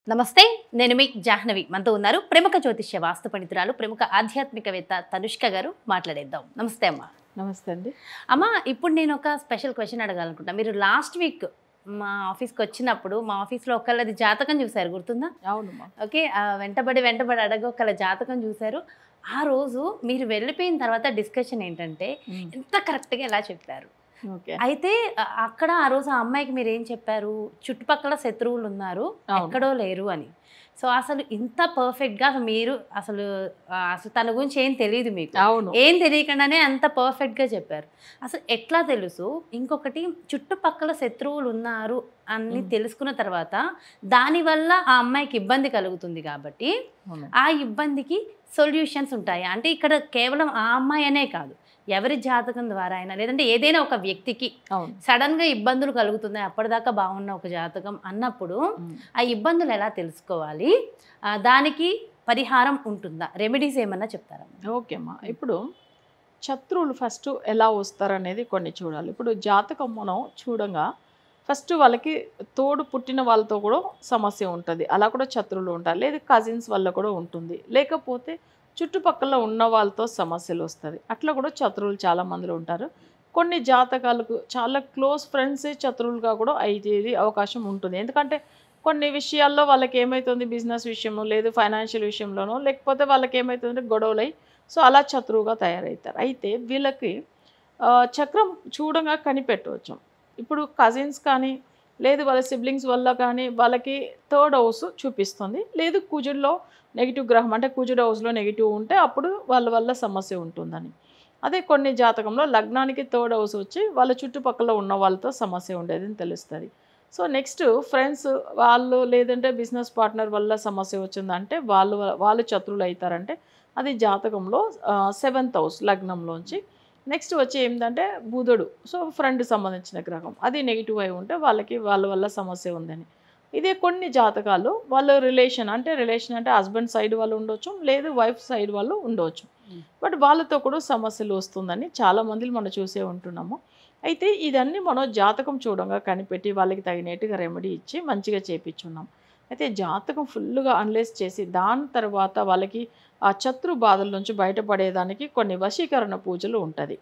నమస్తే నేను మీ జాహ్నవి మనతో ఉన్నారు ప్రముఖ జ్యోతిష్య వాస్తు పండితురాలు ప్రముఖ ఆధ్యాత్మికవేత్త తనుష్క గారు మాట్లాడేద్దాం. నమస్తే అమ్మ. నమస్తే అండి. అమ్మ, ఇప్పుడు నేను ఒక స్పెషల్ క్వశ్చన్ అడగాలనుకుంటా. మీరు లాస్ట్ వీక్ మా ఆఫీస్కి వచ్చినప్పుడు మా ఆఫీస్లో ఒకళ్ళది జాతకం చూశారు, గుర్తుందా? అవునమ్మా. ఓకే, వెంటబడి అడగ ఒకళ్ళ జాతకం చూశారు. ఆ రోజు మీరు వెళ్ళిపోయిన తర్వాత డిస్కషన్ ఏంటంటే ఎంత కరెక్ట్గా ఎలా చెప్పారు. అయితే అక్కడ ఆ రోజు ఆ అమ్మాయికి మీరు ఏం చెప్పారు? చుట్టుపక్కల శత్రువులు ఉన్నారు, ఎక్కడో లేరు అని. సో అసలు ఇంత పర్ఫెక్ట్గా మీరు అసలు తన గురించి ఏం తెలియదు మీకు, ఏం తెలియకుండానే అంత పర్ఫెక్ట్గా చెప్పారు. అసలు ఎట్లా తెలుసు? ఇంకొకటి, చుట్టుపక్కల శత్రువులు ఉన్నారు అని తెలుసుకున్న తర్వాత దానివల్ల ఆ అమ్మాయికి ఇబ్బంది కలుగుతుంది కాబట్టి ఆ ఇబ్బందికి సొల్యూషన్స్ ఉంటాయి. అంటే ఇక్కడ కేవలం ఆ అమ్మాయి అనే కాదు, ఎవరి జాతకం ద్వారా అయినా, లేదంటే ఏదైనా ఒక వ్యక్తికి సడన్ గా ఇబ్బందులు కలుగుతున్నాయి, అప్పటిదాకా బాగున్న ఒక జాతకం అన్నప్పుడు ఆ ఇబ్బందులు ఎలా తెలుసుకోవాలి, దానికి పరిహారం ఉంటుందా, రెమెడీస్ ఏమన్నా చెప్తారా? ఓకే అమ్మా. ఇప్పుడు శత్రువులు ఫస్ట్ ఎలా వస్తారనేది కొన్ని చూడాలి. ఇప్పుడు జాతకం మనం చూడంగా ఫస్ట్ వాళ్ళకి తోడు పుట్టిన వాళ్ళతో కూడా సమస్య ఉంటుంది, అలా కూడా శత్రువులు ఉంటారు. లేదు కజిన్స్ వల్ల కూడా ఉంటుంది, లేకపోతే చుట్టుపక్కల ఉన్న వాళ్ళతో సమస్యలు వస్తుంది, అట్లా కూడా శత్రువులు చాలా మందిలో ఉంటారు. కొన్ని జాతకాలకు చాలా క్లోజ్ ఫ్రెండ్సే శత్రువులుగా కూడా అయ్యేది అవకాశం ఉంటుంది. ఎందుకంటే కొన్ని విషయాల్లో వాళ్ళకి ఏమవుతుంది, బిజినెస్ విషయంలో, లేదు ఫైనాన్షియల్ విషయంలోనో, లేకపోతే వాళ్ళకి ఏమవుతుందంటే గొడవలై సో అలా శత్రువుగా తయారవుతారు. అయితే వీళ్ళకి చక్రం చూడంగా కనిపెట్టవచ్చు. ఇప్పుడు కజిన్స్ కానీ, లేదు వాళ్ళ సిబ్లింగ్స్ వల్ల కానీ వాళ్ళకి థర్డ్ హౌస్ చూపిస్తుంది, లేదు కుజుల్లో నెగిటివ్ గ్రహం అంటే కుజుడు హౌస్లో నెగిటివ్ ఉంటే అప్పుడు వాళ్ళ వల్ల సమస్య ఉంటుందని. అదే కొన్ని జాతకంలో లగ్నానికి థర్డ్ హౌస్ వచ్చి వాళ్ళ చుట్టుపక్కల ఉన్న వాళ్ళతో సమస్య ఉండేదని తెలుస్తుంది. సో నెక్స్ట్ ఫ్రెండ్స్ వాళ్ళు, లేదంటే బిజినెస్ పార్ట్నర్ వల్ల సమస్య వచ్చిందంటే వాళ్ళు శత్రువులు అవుతారంటే అది జాతకంలో 7th హౌస్ లగ్నంలోంచి. నెక్స్ట్ వచ్చి ఏంటంటే బుధుడు, సో ఫ్రెండ్ సంబంధించిన గ్రహం, అది నెగిటివ్ అయి ఉంటే వాళ్ళ వల్ల సమస్య ఉందని. ఇదే కొన్ని జాతకాలు వాళ్ళు రిలేషన్ అంటే హస్బెండ్ సైడ్ వాళ్ళు ఉండొచ్చు, లేదు వైఫ్ సైడ్ వాళ్ళు ఉండవచ్చు, బట్ వాళ్ళతో కూడా సమస్యలు వస్తుందని చాలామంది మనం చూసే ఉంటున్నాము. అయితే ఇదన్నీ మనం జాతకం చూడంగా కనిపెట్టి వాళ్ళకి తగినట్టుగా రెమెడీ ఇచ్చి మంచిగా చేయించున్నాం. అయితే జాతకం ఫుల్గా అనలైజ్ చేసి దాని తర్వాత వాళ్ళకి ఆ శత్రు బాధల నుంచి బయటపడేదానికి కొన్ని వశీకరణ పూజలు ఉంటుంది.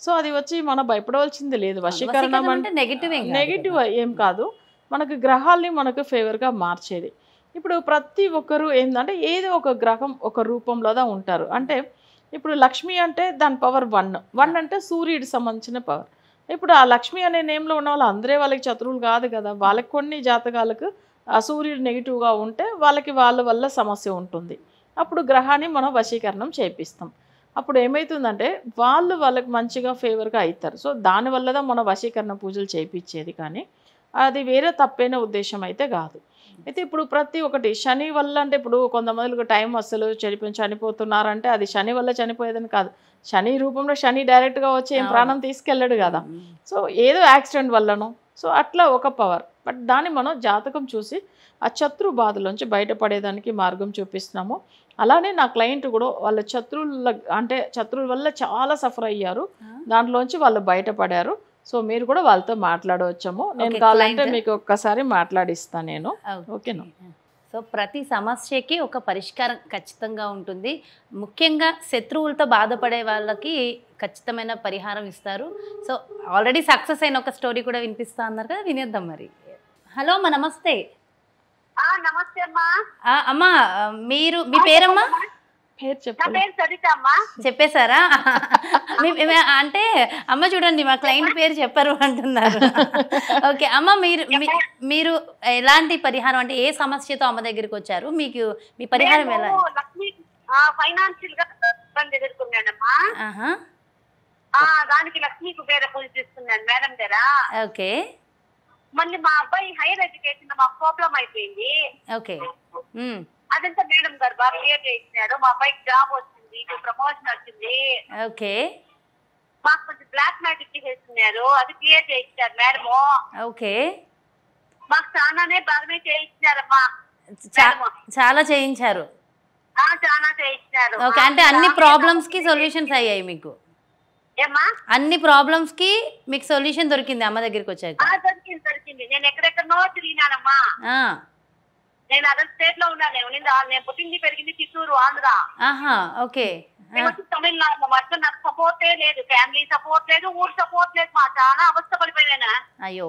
సో అది వచ్చి మనం భయపడవలసింది లేదు. వశీకరణం అంటే నెగిటివ్ ఏం కాదు, మనకు గ్రహాల్ని మనకు ఫేవర్గా మార్చేది. ఇప్పుడు ప్రతి ఒక్కరు ఏంటంటే ఏదో ఒక గ్రహం ఒక రూపంలోదా ఉంటారు. అంటే ఇప్పుడు లక్ష్మి అంటే దాని పవర్ 1 అంటే సూర్యుడికి సంబంధించిన పవర్. ఇప్పుడు ఆ లక్ష్మి అనే నేమ్లో ఉన్న వాళ్ళు అందరే వాళ్ళకి శత్రువులు కాదు కదా. వాళ్ళకి కొన్ని జాతకాలకు ఆ సూర్యుడు నెగిటివ్గా ఉంటే వాళ్ళ వల్ల సమస్య ఉంటుంది. అప్పుడు గ్రహాన్ని మనం వశీకరణం చేపిస్తాం. అప్పుడు ఏమవుతుందంటే వాళ్ళకి మంచిగా ఫేవర్గా అవుతారు. సో దానివల్లదా మనం వశీకరణ పూజలు చేయించేది, కానీ అది వేరే తప్పైన ఉద్దేశం అయితే కాదు. అయితే ఇప్పుడు ప్రతి ఒక్కటి శని వల్ల, అంటే ఇప్పుడు కొంతమందికి టైం అసలు చనిపోతున్నారంటే అది శని వల్ల చనిపోయేదని కాదు, శని రూపంలో శని డైరెక్ట్గా వచ్చి ఏం ప్రాణం తీసుకెళ్ళడు కదా. సో ఏదో యాక్సిడెంట్ వల్లనో, సో అట్లా ఒక పవర్. బట్ దాన్ని మనం జాతకం చూసి ఆ శత్రు బాధలోంచి బయటపడేదానికి మార్గం చూపిస్తున్నాము. అలానే నా క్లయింట్ కూడా వాళ్ళ శత్రువుల వల్ల చాలా సఫర్ అయ్యారు, దాంట్లోంచి వాళ్ళు బయటపడారు. సో మీరు కూడా వాళ్ళతో మాట్లాడవచ్చాము. నేను కావాలంటే మీకు ఒక్కసారి మాట్లాడిస్తాను నేను. ఓకేనా? సో ప్రతి సమస్యకి ఒక పరిష్కారం ఖచ్చితంగా ఉంటుంది. ముఖ్యంగా శత్రువులతో బాధపడే వాళ్ళకి ఖచ్చితమైన పరిహారం ఇస్తారు. సో ఆల్రెడీ సక్సెస్ అయిన ఒక స్టోరీ కూడా వినిపిస్తా అన్నారు కదా, వినేద్దాం మరి. హలో అమ్మా, నమస్తే. నమస్తే అమ్మా. అమ్మా మీరు, మీ పేరమ్మా? పేరు చెప్పేశారా? అంటే అమ్మ చూడండి, మా క్లయింట్ పేరు చెప్పరు అంటున్నారు. ఓకే అమ్మ, మీరు ఎలాంటి పరిహారం, అంటే ఏ సమస్యతో అమ్మ దగ్గరికి వచ్చారు? మీకు మీ పరిహారం ఎలా? ఫైనాన్షియల్ గా ఇబ్బంది ఎదుర్కొన్నానమ్మా, దానికి లక్ష్మీ కుబేర పూజ చేస్తున్నాను మేడం దగ్గర. ఓకే. మళ్ళీ మా అబ్బాయి హైయర్ ఎడ్యుకేషన్ మాకు ప్రాబ్లం అయిపోయింది. ఓకే. అదంతా మేడం గారు బాగా క్లియర్ చేసినారు. మా అబ్బాయికి జాబ్ వచ్చింది, ప్రమోషన్ వచ్చింది. ఓకే. మాకు కొంచెం బ్లాక్ మ్యాజిక్ చేస్తున్నారు, అది క్లియర్ చేయించారు మేడము. ఓకే. మాకు చాలానే బాగానే చేయించినారమ్మా. చాలా చేయించారు. చాలా చేయించినారు. ఓకే, అంటే అన్ని ప్రాబ్లమ్స్ కి సొల్యూషన్స్ అయ్యాయి మీకు? అన్ని ప్రాబ్లమ్స్ కి మీకు సొల్యూషన్ దొరికింది అమ్మ దగ్గరికి వచ్చాక? దొరికింది. నేను ఎక్కడెక్కడో తిరిగినానమ్మా. నేను అదర్ స్టేట్ లో ఉన్నాను. నేను పుట్టింది పెరిగింది చిత్తూరు, ఆంధ్ర. ఆహా, ఓకే. మేము వచ్చి తమిళనాడు. మొత్తం నాకు సపోర్టే లేదు, ఫ్యామిలీ సపోర్ట్ లేదు, ఊరు సపోర్ట్ లేదు. మా చాలా అవస్థ పడిపోయినా. అయ్యో.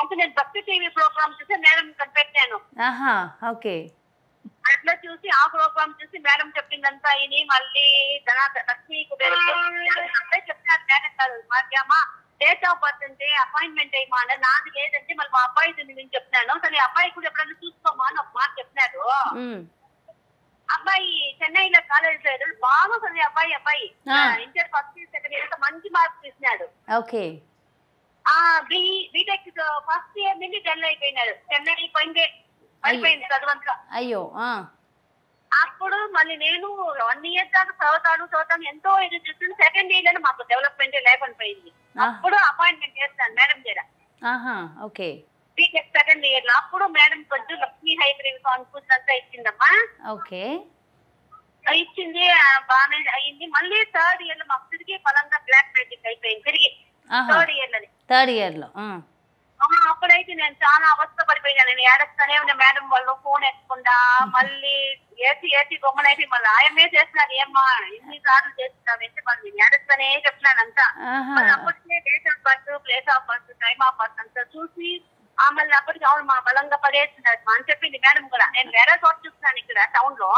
అంటే నేను భక్తి టీవీ ప్రోగ్రామ్ చూసి మేడం కనిపెట్టాను. ఆహా, ఓకే. అట్లా చూసి ఆ ప్రోగ్రామ్ చూసి మేడం చెప్పిందంతా ఇది మళ్ళీ లక్ష్మీ కుబేర చెప్తారు. మేడం కాదు మాధ్యమా డేట్ ఆఫ్ బర్త్ అంటే అపాయింట్మెంట్ అయ్యమా అంటే నాది లేదంటే మళ్ళీ మా అబ్బాయి నేను చెప్పినాను. సరే అబ్బాయి కూడా ఎప్పుడైనా చూసుకోమా అని ఒక మాట చెప్పినారు. అబ్బాయి చెన్నైలో కాలేజ్ లో బాగా చదివి అబ్బాయి inter first year second year మంచి మార్క్స్ తీసినాడు. ఓకే. బీటెక్ ఫస్ట్ ఇయర్ నుండి డల్ అయిపోయినాడు. చెన్నై పడిపోయింది చదువంతా. అయ్యో. అప్పుడు మళ్ళీ నేను 1 ఇయర్ దాకా చదువుతాను ఎంతో ఇది చూస్తుంది. సెకండ్ ఇయర్ లో మాకు డెవలప్మెంట్ లేకుండా పోయింది. అప్పుడు అపాయింట్మెంట్ చేస్తాను మేడం దగ్గర. ఓకే. బీటెక్ సెకండ్ ఇయర్ లో అప్పుడు మేడం కొంచెం లక్ష్మీ హైబ్రిడ్ కాన్ఫ్యూజ్ అంతా ఇచ్చిందమ్మా. ఓకే. ఇచ్చింది బాగానే అయింది. మళ్ళీ థర్డ్ ఇయర్ లో మాకు తిరిగి బలంగా బ్లాక్ మ్యాజిక్ అయిపోయింది. తిరిగి థర్డ్ ఇయర్ లో అప్పుడైతే నేను చాలా అవస్థ పడిపోయినా. నేను ఏడస్తానే ఉన్నా. మేడం వాళ్ళు ఫోన్ ఎత్తకుండా మళ్ళీ ఏసీ గొమ్మనైతే మళ్ళీ ఆయమే చేస్తున్నారు. ఏమ్మా ఎన్ని సార్లు చేస్తున్నావు అంటే మళ్ళీ నేను ఏడస్తానే చెప్తున్నాను అంతా. అప్పటికే date of birth, place of birth, time of birth అంతా చూసి మళ్ళీ అప్పటికి అవును మా బలంగా పడేస్తున్నారు అని చెప్పింది మేడం కూడా. నేను వేరే చోట చూస్తున్నాను ఇక్కడ టౌన్ లో.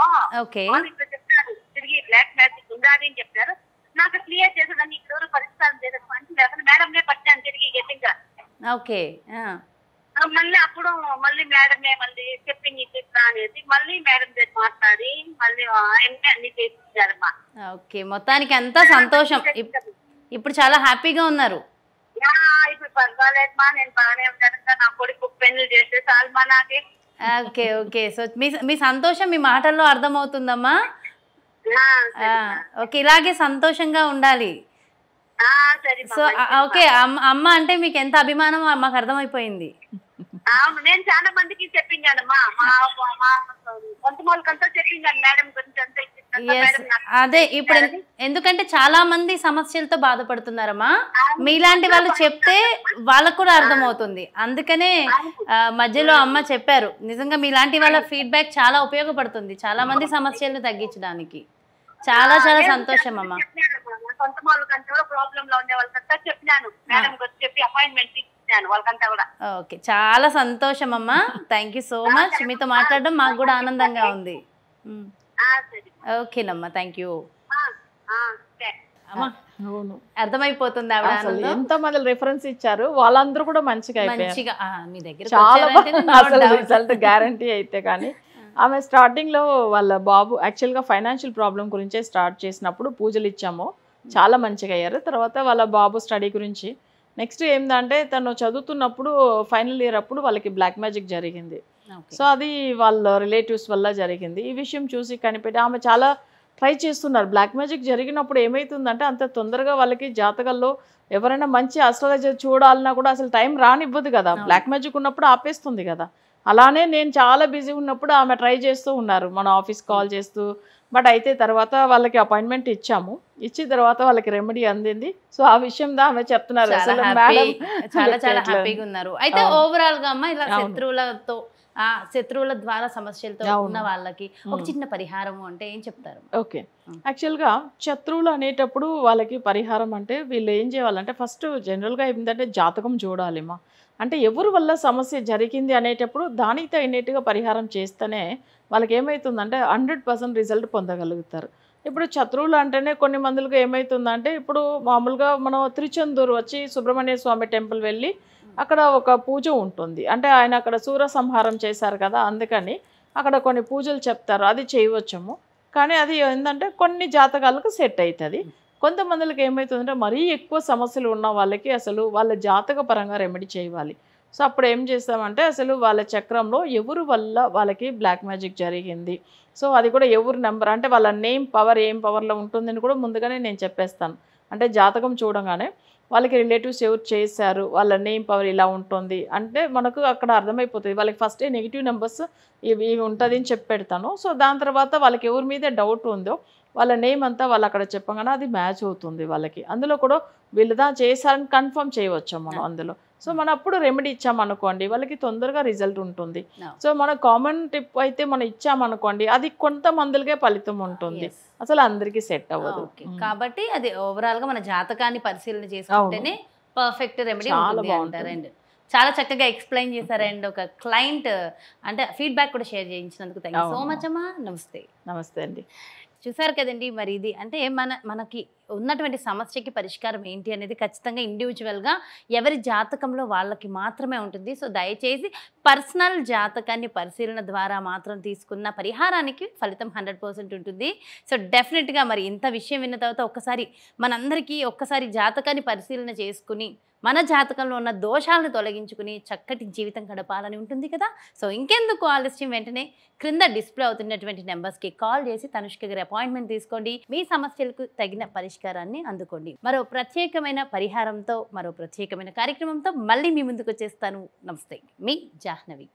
ఇక్కడ చెప్తారు తిరిగి బ్లాక్ మ్యాజిక్ ఉండాలి అని చెప్తారు. నాకు క్లియర్ చేసేదాన్ని ఇక్కడ పరిష్కారం చేసేది మంచి లేకుండా మేడంనే పట్టాను తిరిగి గట్టిగా. ఓకే. మళ్ళీ అప్పుడు మళ్ళీ మేడమే మళ్ళీ చెప్పింది ఇట్లా అనేది మళ్ళీ మేడం దగ్గర మాట్లాడి మళ్ళీ అన్ని చేయించారమ్మా. ఓకే, మొత్తానికి అంతా సంతోషం. ఇప్పుడు చాలా హ్యాపీగా ఉన్నారు. ఇప్పుడు పర్వాలేదమ్మా, నేను బాగానే ఉంటాను. నా కొడుకు పెళ్లి చేస్తే చాలమ్మా నాకే. ఓకే. ఓకే. సో మీ సంతోషం మీ మాటల్లో అర్థమవుతుందమ్మా. ఓకే, ఇలాగే సంతోషంగా ఉండాలి. సో ఓకే, అమ్మ అంటే మీకు ఎంత అభిమానం మాకు అర్థమైపోయింది. అవును, నేను చాలా మందికి చెప్పించానమ్మా. మా కొంత వాళ్ళకంతా చెప్పించాను మేడం గురించి అంతా. అదే ఇప్పుడు ఎందుకంటే చాలా మంది సమస్యలతో బాధపడుతున్నారమ్మా. మీలాంటి వాళ్ళు చెప్తే వాళ్ళకు కూడా అర్థమవుతుంది. అందుకనే మధ్యలో అమ్మ చెప్పారు. నిజంగా మీలాంటి వాళ్ళ ఫీడ్బ్యాక్ చాలా ఉపయోగపడుతుంది చాలా మంది సమస్యలను తగ్గించడానికి. చాలా చాలా సంతోషం అమ్మా. సొంత వాళ్ళకంతా కూడా ప్రాబ్లం లో ఉండే వాళ్ళకంతా చెప్పినాను. మేడం గురించి చెప్పి అపాయింట్మెంట్ ఇచ్చాను వాళ్ళకంతా కూడా. ఓకే, చాలా సంతోషం అమ్మా. Thank you so much. మీతో మాట్లాడడం మాకు కూడా ఆనందంగా ఉంది. ఓకేనమ్మా, థ్యాంక్ యూ. అర్థమైపోతుంది ఆవిడ. ఎంత మంది రిఫరెన్స్ ఇచ్చారు, వాళ్ళందరూ కూడా మంచిగా మీ దగ్గర చాలా రిజల్ట్ గ్యారంటీ అయితే. కానీ ఆమె స్టార్టింగ్లో వాళ్ళ బాబు యాక్చువల్గా ఫైనాన్షియల్ ప్రాబ్లం గురించే స్టార్ట్ చేసినప్పుడు పూజలు ఇచ్చాము, చాలా మంచిగా అయ్యారు. తర్వాత వాళ్ళ బాబు స్టడీ గురించి నెక్స్ట్ ఏంటంటే తను చదువుతున్నప్పుడు ఫైనల్ ఇయర్ అప్పుడు వాళ్ళకి బ్లాక్ మ్యాజిక్ జరిగింది. సో అది వాళ్ళ రిలేటివ్స్ వల్ల జరిగింది. ఈ విషయం చూసి కనిపెట్టి ఆమె చాలా ట్రై చేస్తున్నారు. బ్లాక్ మ్యాజిక్ జరిగినప్పుడు ఏమవుతుందంటే అంత తొందరగా వాళ్ళకి జాతకాల్లో ఎవరైనా మంచి అస్ట్రాలజర్ చూడాలన్నా కూడా అసలు టైం రానివ్వదు కదా. బ్లాక్ మ్యాజిక్ ఉన్నప్పుడు ఆపేస్తుంది కదా. అలానే నేను చాలా బిజీ ఉన్నప్పుడు ఆమె ట్రై చేస్తూ ఉన్నారు, మన ఆఫీస్ కాల్ చేస్తూ. బట్ అయితే తర్వాత వాళ్ళకి అపాయింట్మెంట్ ఇచ్చాము. ఇచ్చిన తర్వాత వాళ్ళకి రెమెడీ అందింది. సో ఆ విషయం ఆమె చెప్తున్నారు. చాలా చాలా హ్యాపీగా ఉన్నారు. అయితే ఓవరాల్ గా అమ్మ ఇలా శత్రువుల ద్వారా సమస్యలతో ఉన్న వాళ్ళకి ఒక చిన్న పరిహారం అంటే ఏం చెప్తారు? ఓకే, యాక్చువల్గా శత్రువులు అనేటప్పుడు వాళ్ళకి పరిహారం అంటే వీళ్ళు ఏం చేయాలంటే ఫస్ట్ జనరల్గా ఏంటంటే జాతకం చూడాలిమా. అంటే ఎవరి వల్ల సమస్య జరిగింది అనేటప్పుడు దానికి తగినట్టుగా పరిహారం చేస్తేనే వాళ్ళకి ఏమవుతుందంటే 100% రిజల్ట్ పొందగలుగుతారు. ఇప్పుడు శత్రువులు అంటేనే కొన్ని మందులకు ఏమవుతుందంటే ఇప్పుడు మామూలుగా మనం తిరుచెందూరు వచ్చి సుబ్రహ్మణ్య స్వామి టెంపుల్ వెళ్ళి అక్కడ ఒక పూజ ఉంటుంది. అంటే ఆయన అక్కడ సూర సంహారం చేశారు కదా, అందుకని అక్కడ కొన్ని పూజలు చెప్తారు, అది చేయవచ్చము. కానీ అది ఏంటంటే కొన్ని జాతకాలకు సెట్ అవుతుంది. కొంతమందికి ఏమవుతుందంటే మరీ ఎక్కువ సమస్యలు ఉన్న వాళ్ళకి అసలు వాళ్ళ జాతక పరంగా రెమెడీ చేయాలి. సో అప్పుడు ఏం చేస్తామంటే అసలు వాళ్ళ చక్రంలో ఎవరు వల్ల వాళ్ళకి బ్లాక్ మ్యాజిక్ జరిగింది, సో అది కూడా ఎవరు నెంబర్ అంటే వాళ్ళ నేమ్ పవర్ ఏం పవర్లో ఉంటుందని కూడా ముందుగానే నేను చెప్పేస్తాను. అంటే జాతకం చూడగానే వాళ్ళకి రిలేటివ్స్ ఎవరు చేశారు, వాళ్ళ నేమ్ పవర్ ఇలా ఉంటుంది అంటే మనకు అక్కడ అర్థమైపోతుంది. వాళ్ళకి ఫస్టే నెగిటివ్ నెంబర్స్ ఇవి ఉంటుంది అని చెప్పి పెడతాను. సో దాని తర్వాత వాళ్ళకి ఎవరి మీద డౌట్ ఉందో వాళ్ళ నేమ్ అంతా వాళ్ళు అక్కడ చెప్పగానే అది మ్యాచ్ అవుతుంది వాళ్ళకి. అందులో కూడా వీళ్ళుదా చేశారని కన్ఫర్మ్ చేయవచ్చు మనం అందులో. సో మనం అప్పుడు రెమెడీ ఇచ్చామనుకోండి వాళ్ళకి తొందరగా రిజల్ట్ ఉంటుంది. No. సో మన కామన్ టిప్ అయితే మనం ఇచ్చామనుకోండి అది కొంతమందికే ఫలితం ఉంటుంది, Yes. అసలు అందరికీ సెట్ అవ్వదు. ఓకే, కాబట్టి అది ఓవరాల్ గా మన జాతకాన్ని పరిశీలన చేసుకుంటేనే పర్ఫెక్ట్ రెమెడీ చాలా ఉంటుంది బాగుంటుంది. అంటారండి. చాలా చక్కగా ఎక్స్ప్లెయిన్ చేశారు అండ్ ఒక క్లయింట్ అంటే ఫీడ్బ్యాక్ కూడా షేర్ చేయించినందుకు థ్యాంక్ యూ సో అవును. మచ్ అమ్మా. నమస్తే. నమస్తే అండి. చూసారు కదండి, మరి ఇది అంటే మనకి ఉన్నటువంటి సమస్యకి పరిష్కారం ఏంటి అనేది ఖచ్చితంగా ఇండివిజువల్గా ఎవరి జాతకంలో వాళ్ళకి మాత్రమే ఉంటుంది. సో దయచేసి పర్సనల్ జాతకాన్ని పరిశీలన ద్వారా మాత్రం తీసుకున్న పరిహారానికి ఫలితం 100% ఉంటుంది. సో డెఫినెట్గా మరి ఇంత విషయం విన్న తర్వాత మనందరికీ ఒక్కసారి జాతకాన్ని పరిశీలన చేసుకుని మన జాతకంలో ఉన్న దోషాలను తొలగించుకుని చక్కటి జీవితం గడపాలని ఉంటుంది కదా. సో ఇంకెందుకు ఆలస్యం, వెంటనే క్రింద డిస్ప్లే అవుతున్నటువంటి నెంబర్స్కి కాల్ చేసి తనుష్క గారి అపాయింట్మెంట్ తీసుకోండి. మీ సమస్యలకు తగిన పరిష్కారాన్ని అందుకోండి. మరో ప్రత్యేకమైన పరిహారంతో, మరో ప్రత్యేకమైన కార్యక్రమంతో మళ్ళీ మీ ముందుకు వచ్చేస్తాను. నమస్తే, మీ జాహ్నవి.